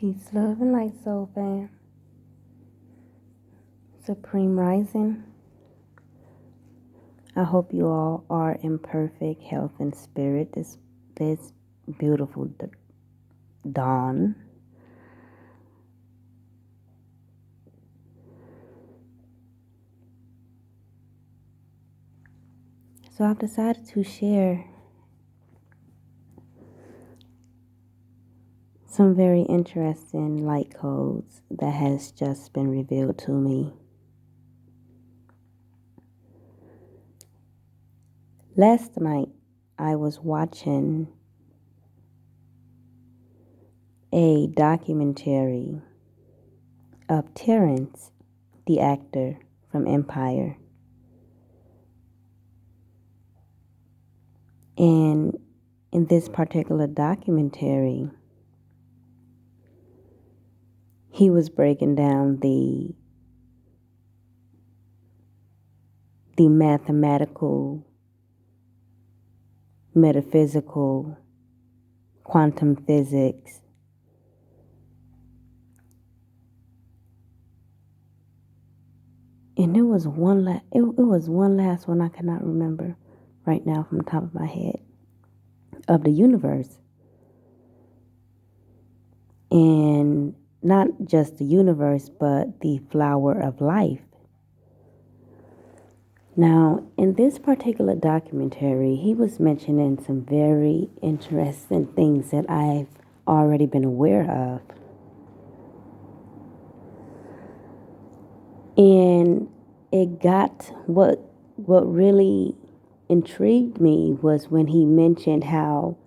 Peace, love, and light, soul fam. Supreme Rising. I hope you all are in perfect health and spirit this beautiful dawn. So I've decided to share some very interesting light codes that has just been revealed to me. Last night, I was watching a documentary of Terrence, the actor from Empire. And in this particular documentary, he was breaking down the mathematical, metaphysical, quantum physics, and it was one last one I cannot remember right now from the top of my head, of the universe. And not just the universe, but the flower of life. Now, in this particular documentary, he was mentioning some very interesting things that I've already been aware of. And it got what really intrigued me was when he mentioned how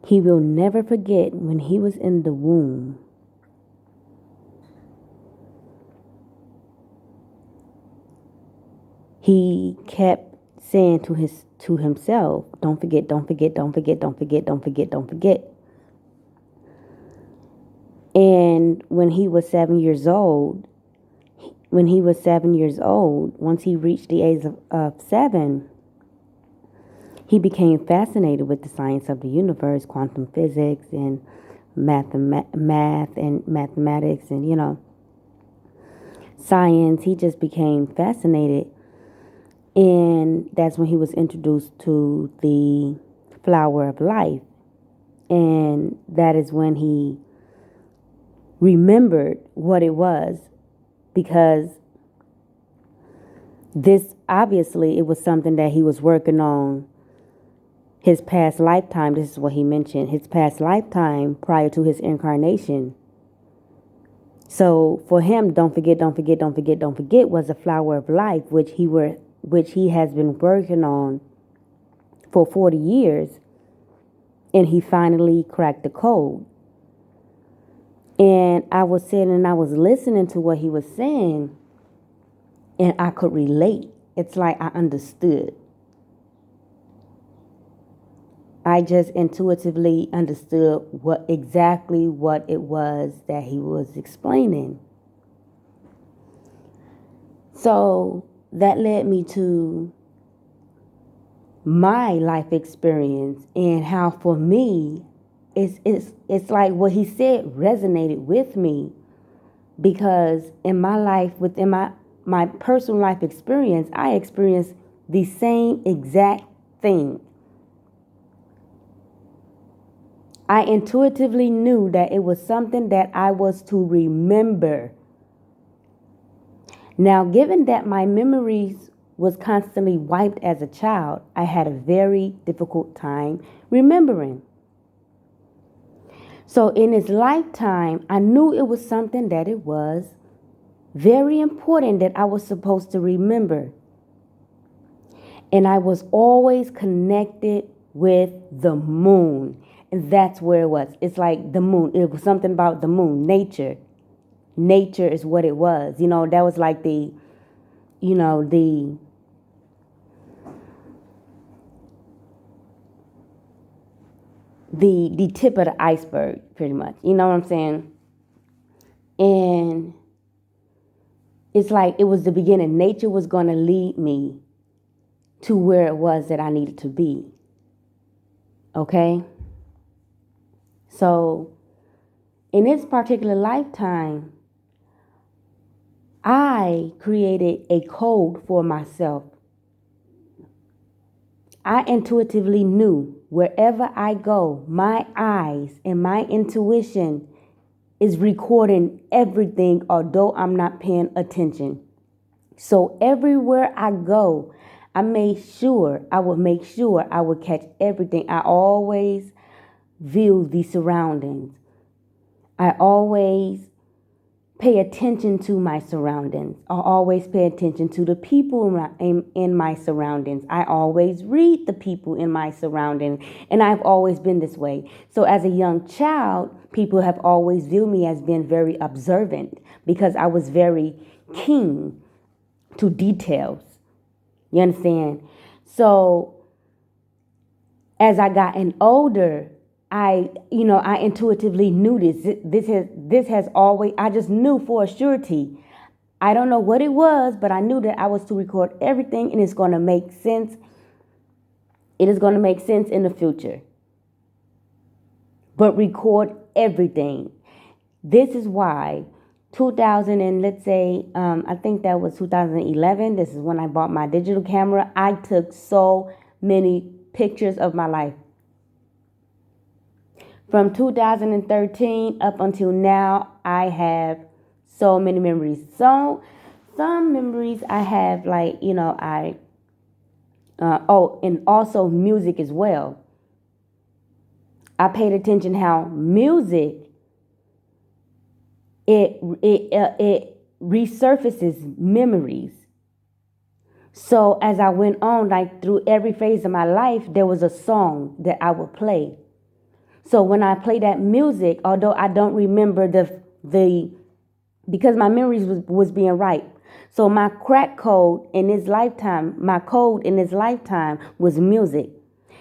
he will never forget when he was in the womb. He kept saying to himself, don't forget, don't forget, don't forget, don't forget, don't forget, don't forget. And when he was 7 years old, once he reached the age of 7, he became fascinated with the science of the universe, quantum physics, and math and mathematics, and science. He just became fascinated. And that's when he was introduced to the flower of life. And that is when he remembered what it was, because this, obviously, it was something that he was working on his past lifetime. This is what he mentioned, his past lifetime prior to his incarnation. So for him, don't forget, don't forget, don't forget, don't forget was the flower of life, which he has been working on for 40 years, and he finally cracked the code. And I was sitting and I was listening to what he was saying, and I could relate. It's like I understood. I just intuitively understood what it was that he was explaining. So that led me to my life experience, and how for me it's like what he said resonated with me, because in my life, within my personal life experience, I experienced the same exact thing. I intuitively knew that it was something that I was to remember. Now, given that my memories was constantly wiped as a child, I had a very difficult time remembering. So in his lifetime, I knew it was something that it was very important that I was supposed to remember. And I was always connected with the moon. And that's where it was. It's like the moon. It was something about the moon, nature. Nature is what it was. That was like the tip of the iceberg, pretty much. You know what I'm saying? And it's like it was the beginning. Nature was going to lead me to where it was that I needed to be. Okay? So In this particular lifetime, I created a code for myself. I intuitively knew wherever I go, my eyes and my intuition is recording everything, although I'm not paying attention. So everywhere I go, I would make sure I would catch everything. I always view the surroundings. I always pay attention to my surroundings. I always pay attention to the people in my surroundings. I always read the people in my surroundings. And I've always been this way. So as a young child, people have always viewed me as being very observant because I was very keen to details. You understand? So as I gotten older, I intuitively knew this. This has always, I just knew for a surety. I don't know what it was, but I knew that I was to record everything and it's going to make sense. It is going to make sense in the future. But record everything. This is why 2000 and let's say, I think that was 2011. This is when I bought my digital camera. I took so many pictures of my life. From 2013 up until now, I have so many memories. So some memories I have, like, and also music as well. I paid attention how music, it resurfaces memories. So as I went on, like through every phase of my life, there was a song that I would play. So when I play that music, although I don't remember the because my memories was being right. So my crack code in this lifetime, my code in this lifetime was music.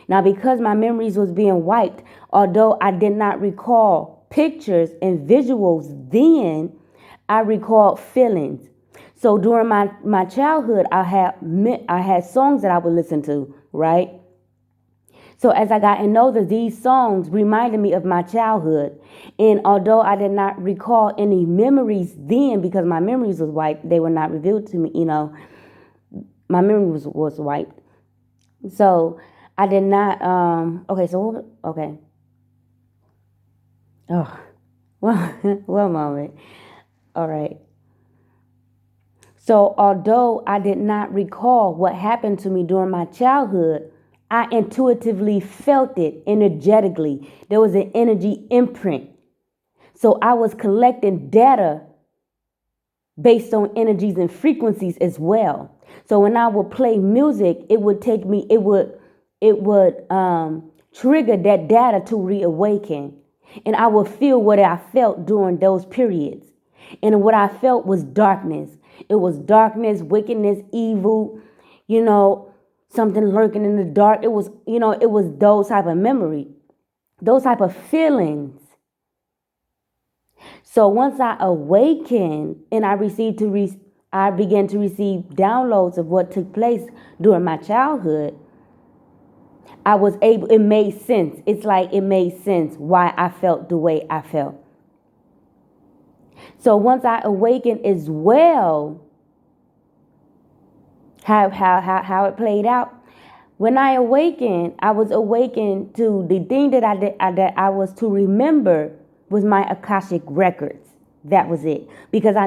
Now, because my memories was being wiped, although I did not recall pictures and visuals then, I recalled feelings. So during my childhood, I had songs that I would listen to, right? So as I got older, these songs reminded me of my childhood. And although I did not recall any memories then, because my memories was wiped, they were not revealed to me, my memory was wiped. So I did not, okay. Oh, well, one moment. All right. So although I did not recall what happened to me during my childhood, I intuitively felt it energetically. There was an energy imprint. So I was collecting data based on energies and frequencies as well. So when I would play music, it would trigger that data to reawaken. And I would feel what I felt during those periods. And what I felt was darkness. It was darkness, wickedness, evil, something lurking in the dark. It was those type of memory, those type of feelings. So once I awakened and I began to receive downloads of what took place during my childhood, it made sense. It's like it made sense why I felt the way I felt. So once I awakened as well, how it played out. When I awakened, I was awakened to the thing that that I was to remember was my Akashic records. That was it. Because I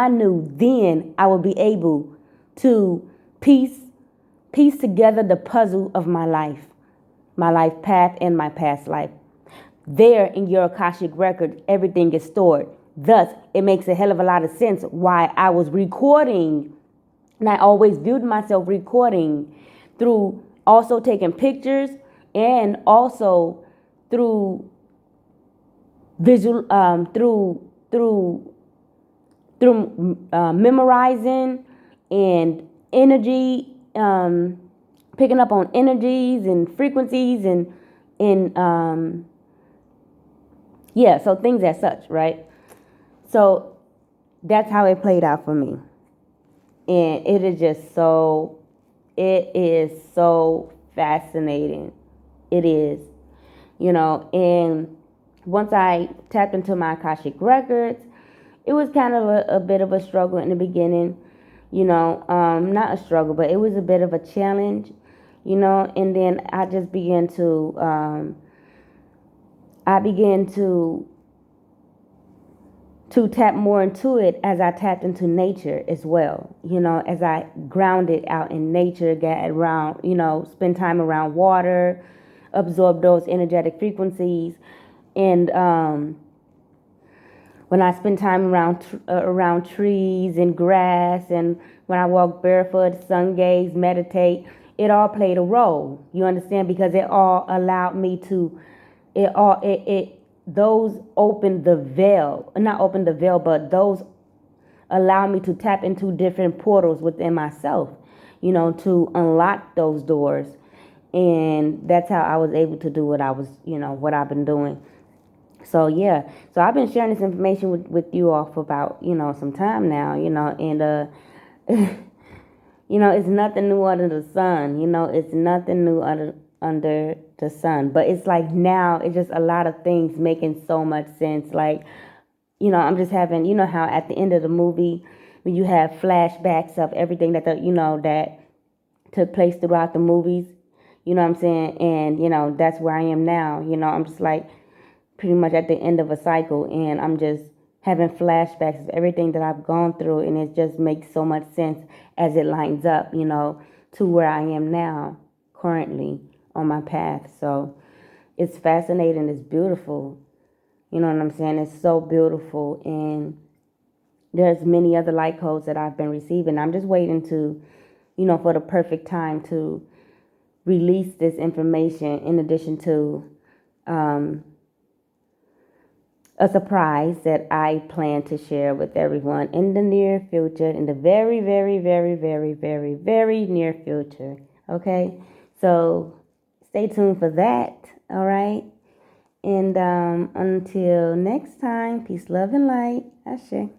knew then I would be able to piece together the puzzle of my life path and my past life. There in your Akashic record, everything is stored. Thus, it makes a hell of a lot of sense why I was recording. And I always viewed myself recording through also taking pictures and also through visual, through memorizing and energy, picking up on energies and frequencies and so things as such, right? So that's how it played out for me. And it is so fascinating. It is, and once I tapped into my Akashic records, it was kind of a bit of a struggle in the beginning, not a struggle, but it was a bit of a challenge, and then I just began to tap more into it as I tapped into nature as well, as I grounded out in nature, get around, spend time around water, absorb those energetic frequencies. And when I spend time around trees and grass, and when I walk barefoot, sun gaze, meditate, it all played a role. You understand? Because it all allowed me to, those opened the veil, not opened the veil, but those allow me to tap into different portals within myself, to unlock those doors. And that's how I was able to do what what I've been doing. So yeah, so I've been sharing this information with you all for about, some time now, and it's nothing new under the sun, it's nothing new under the sun. But it's like now it's just a lot of things making so much sense. Like, I'm just having, how at the end of the movie, when you have flashbacks of everything that took place throughout the movies, you know what I'm saying? And, that's where I am now. I'm just like pretty much at the end of a cycle, and I'm just having flashbacks of everything that I've gone through, and it just makes so much sense as it lines up, to where I am now, currently on my path. So it's fascinating. It's beautiful. You know what I'm saying? It's so beautiful. And there's many other light codes that I've been receiving. I'm just waiting to, for the perfect time to release this information, in addition to a surprise that I plan to share with everyone in the near future, in the very, very, very, very, very, very near future. Okay? So stay tuned for that. All right? And until next time, peace, love, and light. Ashe.